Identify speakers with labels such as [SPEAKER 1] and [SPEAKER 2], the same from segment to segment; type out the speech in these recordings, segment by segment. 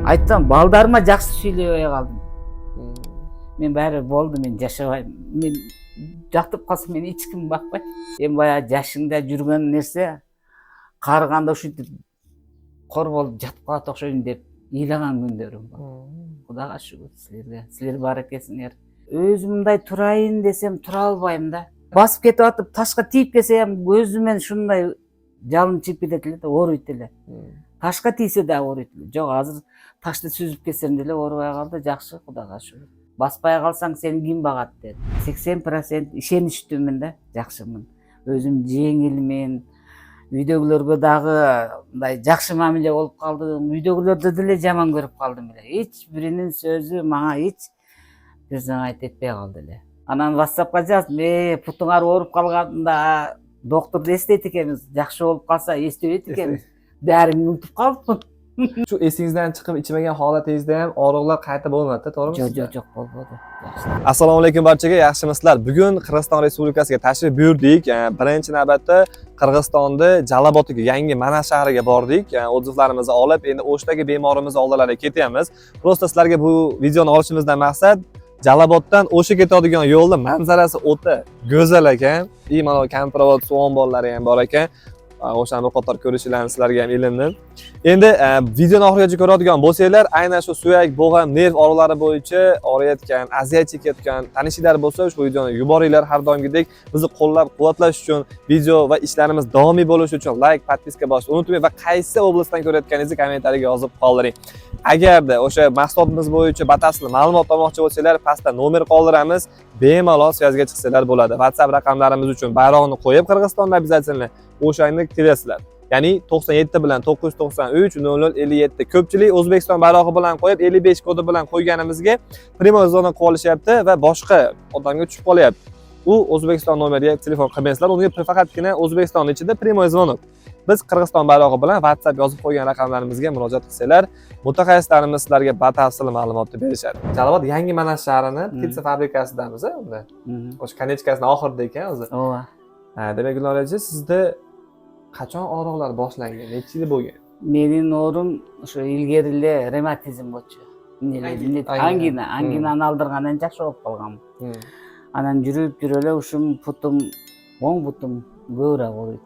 [SPEAKER 1] Айттым, балдарыма жакшы сүйлөбөй калдым. Мен баары болду, мен жашабайм. Мен жатып калсам мени эч ким бакпайт. Эми баягы жашыңда жүргөн нерсе карыганда ушинтип кор болуп жатып калат окшойм деп ыйлаган күндөрүм бар. Кудайга шүгүр силерге. Силер бар экенсиңер. Өзүм мындай турайын десем тура албайм да. Басып кетип атып ташка тийип келсе ham өзүмөн ушундай жалын чыгып кетет эле, ооруйт эле. Ташка тийсе да ооруйт эле. Жок, азыр ташты сүзүп кетсем деле оорубай калды, жакшы, Кудайга шүгүр. Баспай калсаң сени ким багат деди. 80% ишеничтүүмүн да, жакшымын. Өзүм жеңилмин. Үйдөгүлөргө дагы мындай жакшы мамиле болуп калдым. Үйдөгүлөрдү деле жаман көрүп калдым эле. Эч биринин сөзү мага эч бир заңайт этпей калды эле. Анан WhatsAppка жаздым, путуңар ооруп калганда доктурду эстейт экенбиз. Жакшы болуп калса эстебейт экенбиз. Бәрин унутуп калыпмын.
[SPEAKER 2] Shu esingizdan chiqib ichmagan holatingizda ham og'riqlar qayta bo'lmadi, to'g'rimi?
[SPEAKER 1] Yo'q, bo'lmadi. Yaxshi.
[SPEAKER 2] Assalomu alaykum barchaga, yaxshimisizlar? Bugun Qirg'iziston Respublikasiga tashrif buyurdik. Birinchi navbatda Qirg'izistonda Jalobodga, yangi Mana shahriga bordik. Odzivlarimizni olib, endi O'shdagi bemorimiz oldilariga ketyapmiz. Prosta sizlarga bu videoni olishimizdan maqsad Jaloboddan O'shga ketadigan yo'lni manzarasi o'ta go'zal ekan. Mana kamprovod suv omborlari ham bor ekan. O'shani bir qator ko'rishinglarni sizlarga ham ilindim. Endi videoni oxirigacha ko'radigan bo'lsanglar, aynan shu suyak, bo'g'am, nerv organlari bo'yicha og'riyotgan, aziyat chekayotgan tanishinglar bo'lsa, shu videoni yuboringlar. Har doimgidek bizni qo'llab-quvvatlash uchun, video va ishlarimiz davomiy bo'lishi uchun like, podpiska bosishni unutmang va qaysi oblastdan ko'rayotganingizni kommentariyaga yozib qoldiring. Agarda o'sha mahsulotimiz bo'yicha batafsil ma'lumot olmoqchi bo'lsanglar, pastda nomer qoldiramiz. Bemalol swязga chiqsanglar bo'ladi. WhatsApp raqamlarimiz uchun bayrog'ini qo'yib Qirg'izistonda обязательно o'shani kelasizlar. Ya'ni 97 bilan 993 0057 ko'pchilik O'zbekiston bayrog'i bilan qo'yib 55 kodi bilan qo'yganimizga primoy zona qolishyapti va boshqa odamga tushib qolyapti. U O'zbekiston nomeriga telefon qilmaysizlar, unga faqatgina O'zbekiston ichida primoy zvonok. Biz Qirg'iziston bayrog'i bilan WhatsApp yozib qo'ygan raqamlarimizga murojaat qilsanglar, mutaxassislarimiz sizlarga batafsil ma'lumotni berishadi. Jalobod yangi Mana shahrini pitsa fabrikasidamiz unda. O'sha konechkasining oxirida ekan o'zi. Demak, Gulnoraji, sizda qachon og'riqlar boshlangan? Necha yil bo'lgan?
[SPEAKER 1] Mening o'rim o'sha ilgari эле revmatizm bo'yicha. Angina алдыргандан жакшы болуп калгам. Анан жүрүп эле ушум путум, оң бутум көбүрөөк ооруйт.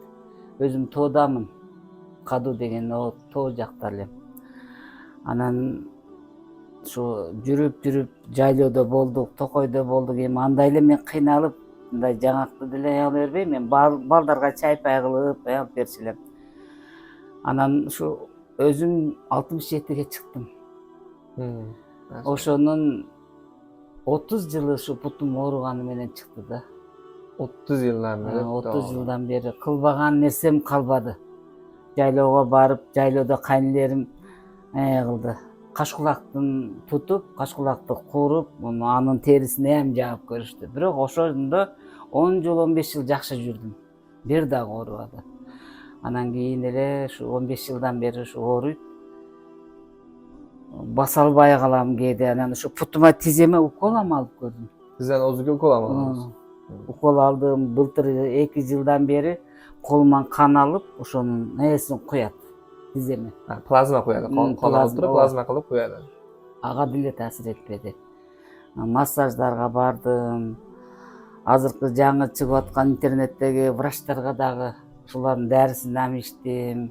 [SPEAKER 1] Өзүм тоодамын. Каду деген тоо жакта эле. Анан шу жүрүп жайлоодо болдук, токойдо болдук. Эми андай эле мен кыйналып, мындай жаңакты деле ала бербейм. Мен балдарга чай пай кылып алып берчү элем. Анан ушу өзүм 67-ге чыктым. Ошонун 30 жылы ушу путум ооруганы менен чыкты да.
[SPEAKER 2] 30 yıldan beri.
[SPEAKER 1] 30 жылдан бери кылбаган нерсем калбады. Жайлоого барып, жайлоодо кайнелерим кылды. Кашкулактын тутуп, кашкулакты кууруп, анын терисине ham жаап көрүштү. Бирок ошондо 10 жыл, 15 жыл жакшы жүрдүм. Бир дагы оорубады. Анан кийин эле ушу 15 жылдан бери ушу ооруйт. Баса албай калам кээде. Анан ушу путума тиземе укол алып көрдүм.
[SPEAKER 2] Сизден өзүгө укол алдыңыз?
[SPEAKER 1] Укол алдым. Былтыр 2 жылдан бери колуман кан алып, ошонун несин куят. Тиземе.
[SPEAKER 2] Plazma qo'yadi. Qon olib turib plazma qilib qo'yadi.
[SPEAKER 1] Ага деле таасир этпеди. Массаждарга бардым. Азыркы жаңы чыгып аткан интернеттеги врачтарга дагы ушулардын дарысын амиштим.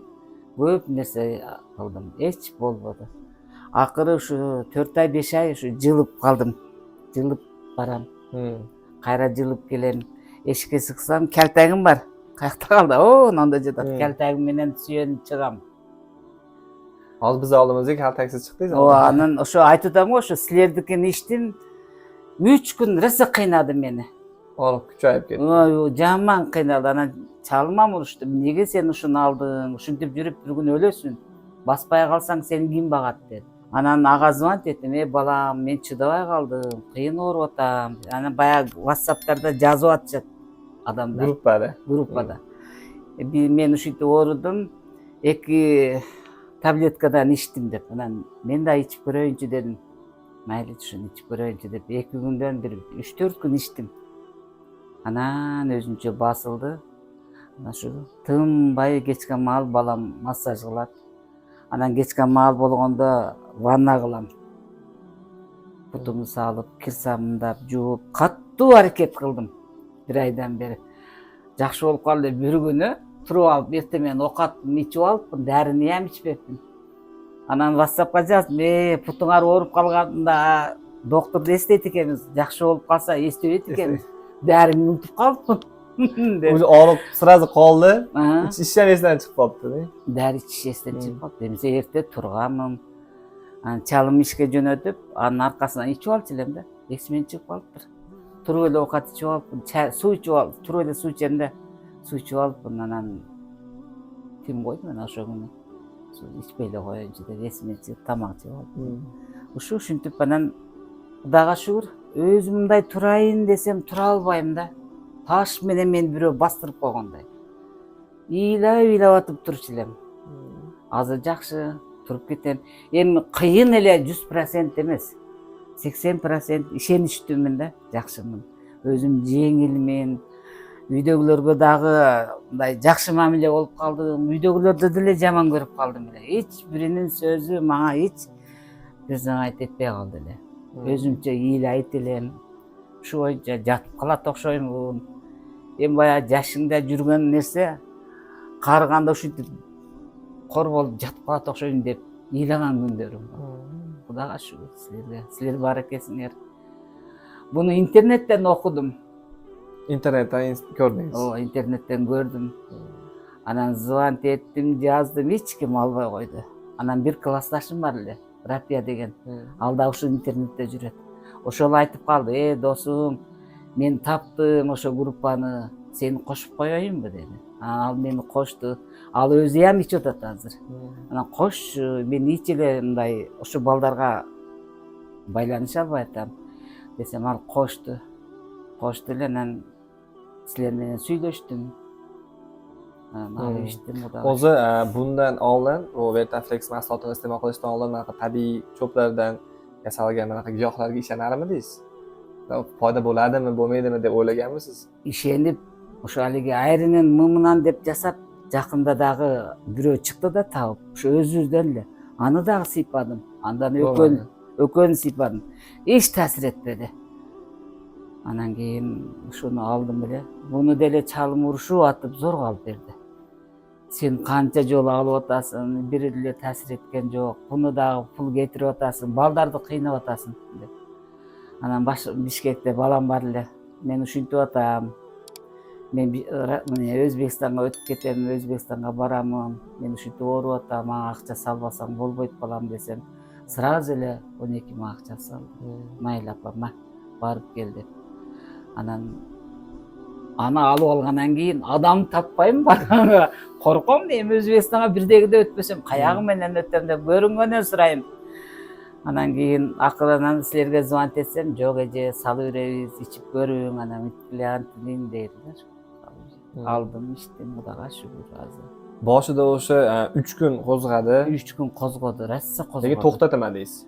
[SPEAKER 1] Көп нерсе кылдым. Эч болбоду. Акыры ушу 4 ай 5 ай ушу жылып калдым. Жылып барам. Кайра жылып келем. Эшикке сыксам, калтагым бар. Каякта калды? Онда жатат. Калтагым менен сүйөнүп чыгам.
[SPEAKER 2] Hozir biz oldimizga kaltaksiz chiqdingiz.
[SPEAKER 1] Анан ошо айтып атам го, ошо силердикин иштим. 3 күн рысы кыйнады мени.
[SPEAKER 2] Og'riq kuchayib ketdi.
[SPEAKER 1] Жаман кыйналды. Анан чалмам урушту. Неге сен ушуну алдың? Ушинтип жүрүп бир күн өлөсүн. Баспай калсаң сени ким багат деди. Анан ага звонить эттим. Балам, мен чыдабай калдым. Кыйын ооруп атам. Анан баягы WhatsApp'тарда жазып атышат адамдар. Группада. Мен ушинтип оорудум. 2 таблеткадан ичтим деп. Анан мен да ичип көрөйүнчү дедим. Майли ушуну ичип көрөйүнчү деп 2 күндөн бир 3-4 күн ичтим. Анан өзүнчө басылды. Анан шу тынбай кечке маал балам массаж кылат. Анан кечке маал болгондо ванна кылам. Бутумду салып, кир мындап, жууп, каттуу аракет кылдым 1 айдан бери. Жакшы болуп калды. Бир күнү туруп алып, эртең менен окаттым, ичип алыппын, дарыны ям ичпеппин. Анан WhatsAppка жаздым, путуңар ооруп калганда доктурду эстейт экенбиз, жакшы болуп калса эстебейт экенбиз. Дарыны унутуп калыппын.
[SPEAKER 2] Уже ооруп сразу калды. Ичишем эстен чыгып калыптыр.
[SPEAKER 1] Дары ичиш эстен чыгып калды. Эмесе эрте турганмын. Чалым ишке жөнөтүп, анын аркасынан ичип алчу элем да. Эсимен чыгып калыптыр. Туруп эле оокат ичип алыппын, суу ичип алып, туруп эле суу ичем да. Суу ичип алыппын, анан тим койдум мен ошол күнү. Суу ичпей эле коеюнчу деп эсимен чыгып тамак жеп алып. Ушинтип анан Кудайга шүгүр, өзүм мындай турайын десем тура албайм да. Таш менен мени бирөө бастырып койгондой. Ыйлап атып турчу элем. Азыр жакшы туруп кетем. Эми кыйын эле 100% эмес. 80% ишеничтүүмүн да, жакшымын. Өзүм жеңилмин. Үйдөгүлөргө дагы мындай жакшы мамиле болуп калдым. Үйдөгүлөрдү деле жаман көрүп калдым эле. Эч биринин сөзү мага эч бир заңайт этпей калды эле. Өзүмчө ыйлайт элем. Ушу боюнча жатып калат окшоймун. Эми баягы жашыңда жүргөн нерсе карыганда ушинтип кор болуп жатып калат окшойм деп ыйлаган күндөрүм бар. Кудайга шүгүр силерге. Силер бар экенсиңер. Буну интернеттен окудум.
[SPEAKER 2] Интернеттен көрдүңүз.
[SPEAKER 1] Интернеттен көрдүм. Анан звонок эттим, жаздым, эч ким албай койду. Анан бир классташым бар эле, Рапия деген. Ал да ушул интернетте жүрөт. Ошол айтып калды, досум, мен таптым ошо группаны, сени кошуп коеюнбу деди. Ал мени кошту. Ал өзү ям ичип атат азыр. Анан кошчу, мен эч эле мындай ошо балдарга байланыша албай атам десем, ал кошту. Кошту эле, анан силер менен сүйлөштүм. Алыштым Кудайга.
[SPEAKER 2] O'zi bundan oldin u Vertaflex mahsulotini iste'mol qilishdan oldin tabiiy cho'plardan yasalgan bunaqa giyohlarga ishonarmidingiz? Foyda bo'ladimi, bo'lmaydimi deb o'ylaganmisiz?
[SPEAKER 1] Ishonib, o'sha haligi ayrining miminan deb jasab, жакында дагы бирөө чыкты да табып, ошо өзүбүздөн эле. Аны дагы сыйпадым. Андан өкөнү сыйпадым. Эч таасир этпеди. Анан кийин ушуну алдым эле. Буну деле чалым урушуп атып зорго алып берди. Сен канча жолу алып атасың, бири деле таасир эткен жок. Буну дагы пул кетирип атасың, балдарды кыйнап атасың деп. Анан Бишкекте балам бар эле. Мен ушинтип атам. Мен Өзбекстанга өтүп кетем, Өзбекстанга барамын. Мен ушинтип ооруп атам, мага акча салбасаң болбойт балам десем, сразу эле 12 миң акча салды. Майла апама барып кел деп. Анан аны алып алгандан кийин адам таппайм барганга корком дейм. Өзбекстанга бирдегиде өтпөсөм каягы менен өтөм деп көрүнгөнүн сурайм. Анан кийин акырынан силерге звонок этсем, жок эже салып беребиз, ичип көрүң, анан митлиантин дейлер. Алдым, иштим, Кудайга шүгүр азыр.
[SPEAKER 2] Boshida o'sha 3 kun qo'zg'adi.
[SPEAKER 1] 3 kun qo'zg'adi, rosa qo'zg'adi.
[SPEAKER 2] Lekin to'xtataman deysiz.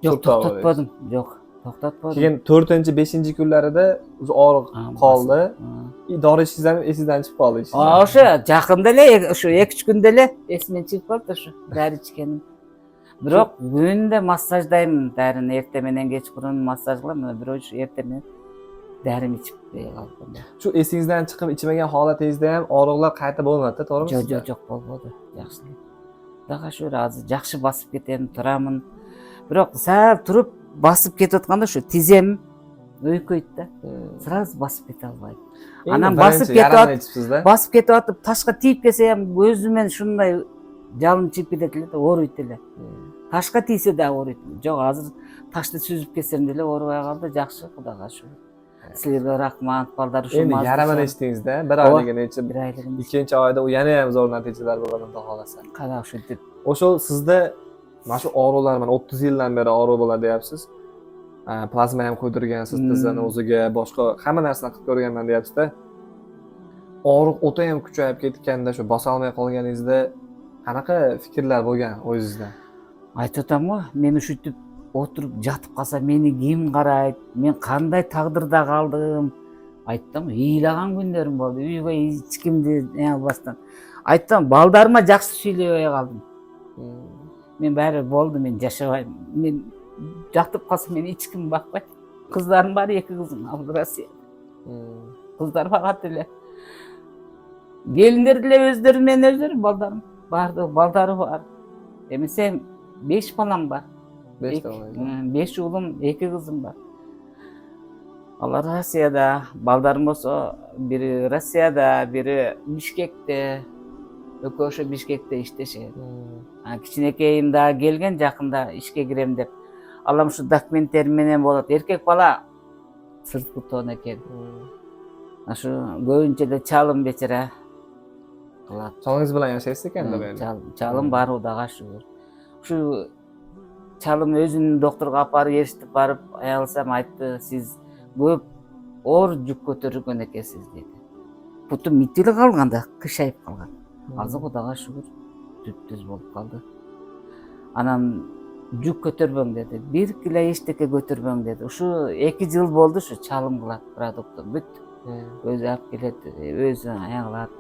[SPEAKER 1] Yo'q, to'xtatmadim. Yo'q, to'xtatmadim.
[SPEAKER 2] Keyin 4-5 kunlarida o'zi og'riq qoldi. Dori ichishingiz ham esingizdan chiqib qoldi.
[SPEAKER 1] O'sha yaqinda эле, o'sha 2-3 kunda эле esimden chiqib qoldi o'sha dori ichganim. Biroq күндө массаждаймын, дарыны эртең менен кечкурун массаж кылам, бирок эртең менен дарым ичпей калдым.
[SPEAKER 2] Shu esingizdan chiqib ichmagan holatingizda ham og'riqlar qayta bo'lmadi, to'g'rimi?
[SPEAKER 1] Yo'q, bo'lmadi. Yaxshi. Xudoga shukr, hozir yaxshi bosib ketем, turaman. Biroq sal turib bosib ketib atganda shu tizem o'ykoydi da. Сразу bosib keta olmaydi. Анан басып кетип атып ташка тийип келсе ham өзүмен шундай жалын чыгып кетет эле, ооруйт эле. Ташка тийсе да ооруйт. Жок, азыр ташты сүзүп кетсем деле оорубай калды, жакшы, Кудайга шүгүр. Силерге рахмат, балдар ушул
[SPEAKER 2] Endi yaramani ichdingizda, bir oyligini ichib,
[SPEAKER 1] bir oyligini
[SPEAKER 2] ikkinchi oyda u yana ham zo'r natijalar bo'ladi, xudo xolasa.
[SPEAKER 1] Qara shunday.
[SPEAKER 2] O'sha sizda mana shu og'riqlar, mana 30 yildan beri og'riq bo'ladi deyapsiz. Plazma ham qo'ydirgansiz, tizzani o'ziga, boshqa hamma narsani qilib ko'rganman deyapsiz-da. Og'riq o'ta ham kuchayib ketganda, shu bosa olmay qolganingizda qanaqa fikrlar bo'lgan o'zingizda?
[SPEAKER 1] Aytib o'taman, men ушинтип o'tirib жатып қалса мени ким карайт, мен кандай тагдырда калдым. Айттым, ыйлаган күндөрүм болду, үйгө эч кимди албастан. Айттым, балдарыма жакшы сүйлөбөй калдым. Men bari boldu, men жашабайм. Men жатып калсам мени эч ким бакпайт. Кыздарым бар, 2 кызым ал Россия. Кыздар факат эле. Келиндер деле өздөрү менен өздөрү, балдарым бардыгы балдары бар. Эмесе 5 балам бар.
[SPEAKER 2] 5 балаңыз.
[SPEAKER 1] 5 уулум, 2 кызым бар. Алар Россияда, балдарым болсо бири Россияда, бири Бишкекте. Экөө ошо Бишкекте иштешет. Кичинекейим дагы келген жакында ишке кирем деп. Алам ушу документтерим менен болот. Эркек бала сырткы тоон экен. Ашу көбүнчө эле чалым бечара кылат.
[SPEAKER 2] Чалыңыз менен жашайсыз экен да бели.
[SPEAKER 1] Чалым бар Кудайга шүгүр. Ушу чалым өзүн доктурга апарып эриштип барып аялсам айтты, сиз көп оор жүк көтөргөн экенсиз деди. Бутум митиле калганда кышайып калган. Азыр Кудайга шүгүр түз болуп калды. Анан жүк көтөрбөң деди. Бир кило эчтеке көтөрбөң деди. Ушу 2 жыл болду ушу чалым кылат продукты бүт. Өзү алып келет, өзү аялат.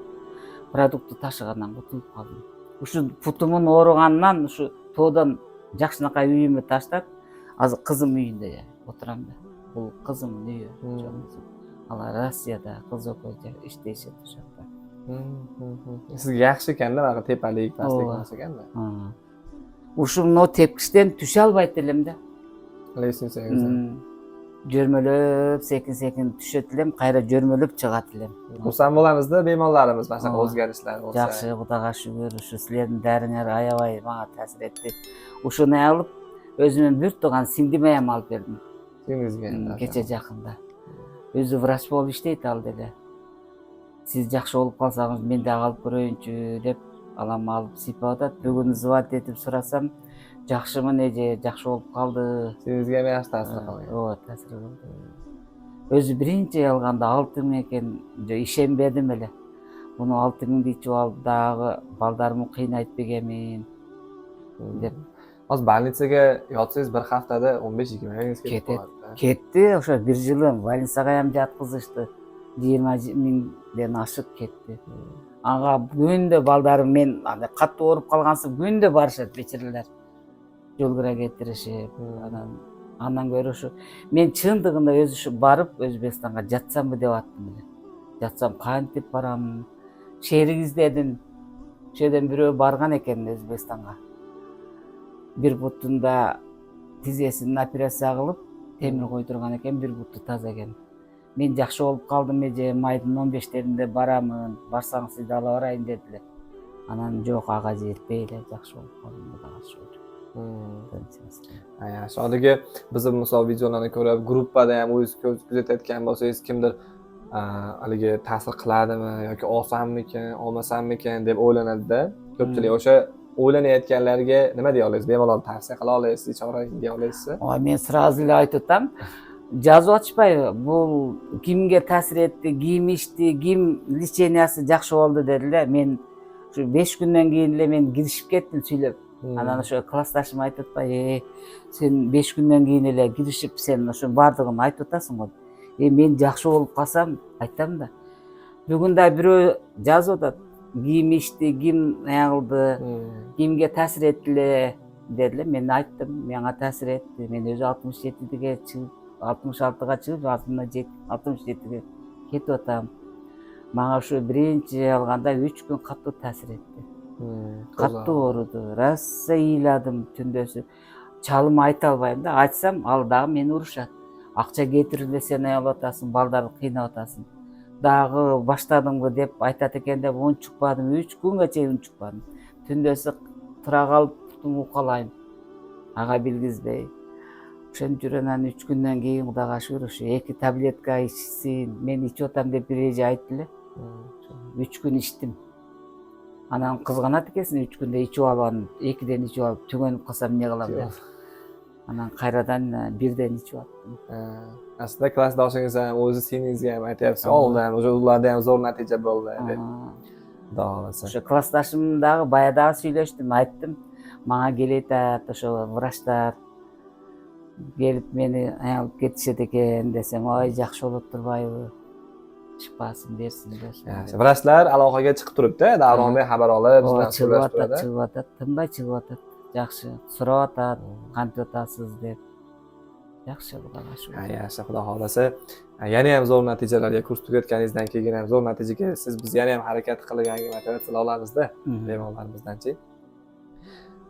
[SPEAKER 1] Продуктты ташыгандан кутулуп калдым. Ушу путумун ооруганынан ушу тоодон жакшынакай үйүмө таштап, азыр кызым үйүндө отурам да. Бул кызымдын үйү. Алар Россияда кыз окуйт, иштешет ошакта.
[SPEAKER 2] Sizga yaxshi ekanda, mana tepalik, pastlik emas ekanda.
[SPEAKER 1] Ушуну тепкичтен түшө албайт элем да.
[SPEAKER 2] Лесинсеңиз.
[SPEAKER 1] Жөрмөлөп, секин-секин түшөт элем, кайра жөрмөлөп чыгат элем.
[SPEAKER 2] Курсан болабыз да, бемалдарыбыз машака өзгөрүшлөр болсо.
[SPEAKER 1] Жакшы, Кудайга шүгүр, ушу силердин дарыңар аябай мага таасир этти. Ушуну алып, өзүмөн бир тууган сиңдиме алып бердим.
[SPEAKER 2] Сиңдизге.
[SPEAKER 1] Кече жакында. Өзү врач болуп иштейт ал деле. Сиз жакшы болуп калсаңыз, мен дагы алып көрөйүнчү деп алам алып сыйпап атат. Бүгүн звонить этип сурасам, жакшымы неже, жакшы болуп калды.
[SPEAKER 2] Сиңизге эми яш таасир кылган.
[SPEAKER 1] Ооба, таасир кылды. Өзү биринчи алганда 6000 экен, ишенбедим эле. Муну 6000 ичип алып дагы балдарымды кыйнайт бекенмин деп.
[SPEAKER 2] Азыр больницага жатсаңыз bir haftada 15-20 миңиз кетип калат.
[SPEAKER 1] Кетти, ошо 1 жылым больницага ham жаткызышты. 20 миңден ашык кетти. Ага күндө балдарым мен катуу ооруп калгансып күндө барышат бечерелер. Жолгура кетиришип, андан көрө ушу мен чындыгында өзү ушу барып Өзбекстанга жатсамбы деп аттым эле. Жатсам кантип барам? Шерик издедим. Ошодон бирөө барган экен Өзбекстанга. Бир бутунда тизесин операция кылып, темир койдурган экен, бир буту таза экен. Мен жакшы болуп калдым эже, майдын 15-теринде барамын, барсаң сизди ала барайын дедилер. Анан жок, ага жетпей эле жакшы болуп калдым, Кудайга шүгүр.
[SPEAKER 2] Yaxshi. Hozirgi biz misol videolarni ko'rib, gruppada ham o'zingiz kuzatayotgan bo'lsangiz, kimdir haligi ta'sir qiladimi yoki olsammikin, olmasammikin deb o'ylanadi-da. Ko'pchilik o'sha o'ylanayotganlarga nima deya olasiz? Bemalol tavsiya qila olasiz, chora deya olasizmi?
[SPEAKER 1] Men сразу эле айтып атам. Жазып атышпайбы? Бул кимге таасир этти, ким ичти, ким лечениясы жакшы болду дедиле. Мен ушу 5 күндөн кийин эле мен киришип кеттим сүйлөп. Анан ошо классташым айтып атпайбы, сен 5 күндөн кийин эле киришип сен ошо бардыгын айтып атасың го. Мен жакшы болуп калсам айтам да. Бүгүн да бирөө жазып атат. Ким ичти, ким кылды, кимге таасир эттиле дедиле. Мен айттым, мага таасир этти. Мен өзү 67ге чыгып, 66га чыгып, 67ге кетип атам. Мага ушу биринчи алганда 3 күн катуу таасир этти. Катуу ооруду, раса ыйладым түндөсү. Чалым айта албайм да, айтсам ал дагы мени урушат. Акча кетирилбе, сен алып атасың, балдарды кыйнап атасың. Дагы баштадыңбы деп айтат экен деп унчукпадым, 3 күнгө чейин унчукпадым. Түндөсү тура калып, укалайм. Ага билгизбей. Ошентип жүрөм, анан 3 күндөн кийин Кудайга шүгүр ушу 2 таблетка ичсин, мен ичип атам деп бир эже айтты эле. 3 күн ичтим. Анан кызганат экенсиң, 3 күндө ичип алган, 2ден ичип алып түгөнүп калсам эмне кылам деп. Анан кайрадан 1ден ичип аттым.
[SPEAKER 2] Aslida klassdoshingiz ham o'zi singizga ham aytyapsiz, oldin o'sha ularda ham zo'r natija bo'ldi deb. Xudo xolasa.
[SPEAKER 1] O'sha klassdashim dagы баягы сүйлөштүм, айттым. Мага келет ошо врачтар келип мени алып кетишет экен десем, ой жакшы болуп турбайбы? Шифасын берсин деп.
[SPEAKER 2] Vrachlar aloqaga chiqib turibdi, Davronbek xabar olib, bizdan so'rashib turadi.
[SPEAKER 1] Чыгып атат, тынбай чыгып атат. жакшы сурап атат, кантип атасыз деп. Жакшы Кудайга шүгүр.
[SPEAKER 2] Yaxshi, Xudo xolasa, yana ham zo'r natijalarga kurs tugatganingizdan keyin ham zo'r natijaga erishsiz. Biz yana ham harakat qilib yangi motivatsiyalar olamizda bemorlarimizdan-chi.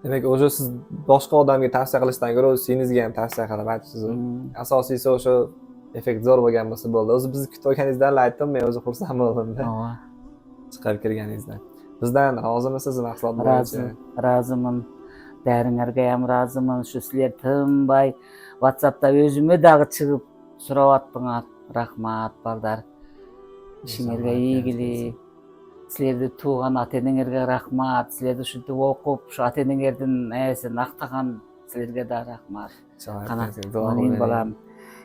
[SPEAKER 2] Demak, o'sha siz boshqa odamga tavsiya qilishdan ko'ra o'zingizga ham tavsiya qilib aytibsiz. Asosiysi o'sha effekt zo'r bo'lgan bo'lsa bo'ldi. O'zi bizni kutib olganingizdan aytdim, men o'zi xursand bo'ldim-da. Chiqarib kirganingizdan. Bizdan rozimisiz mahsulot bo'yicha?
[SPEAKER 1] Razımın. Däriňerge hem razımın. Şu sizler tınbay WhatsApp'ta özüme dagı çıkıp surap atdyňar. Rahmat baldar. İşiňerge iýgilik. Sizlerdi tuğan ata-eneňerge rahmat. Sizlerdi şuntip okup şu ata-eneňerden äsini aktagan sizlerge da rahmat. Amin balam.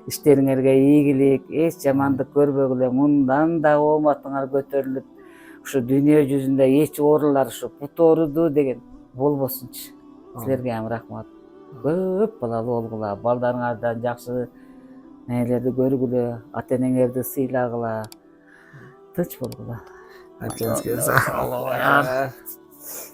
[SPEAKER 1] İşleriňerge iýgilik, hiç jamandyk görbegile mundan da omatyňar göterilip şu dünýä yüzünde hiç orular şu putorudu degen bolbosunçu. Sizlerge hem rahmat. Köp balaly bolgula, baldaryňardan jakşy nälerdi görgüle, ata-eneňerdi syýlagıla. Tınç bolgula.
[SPEAKER 2] Aytganız kelsa. Allohu akbar.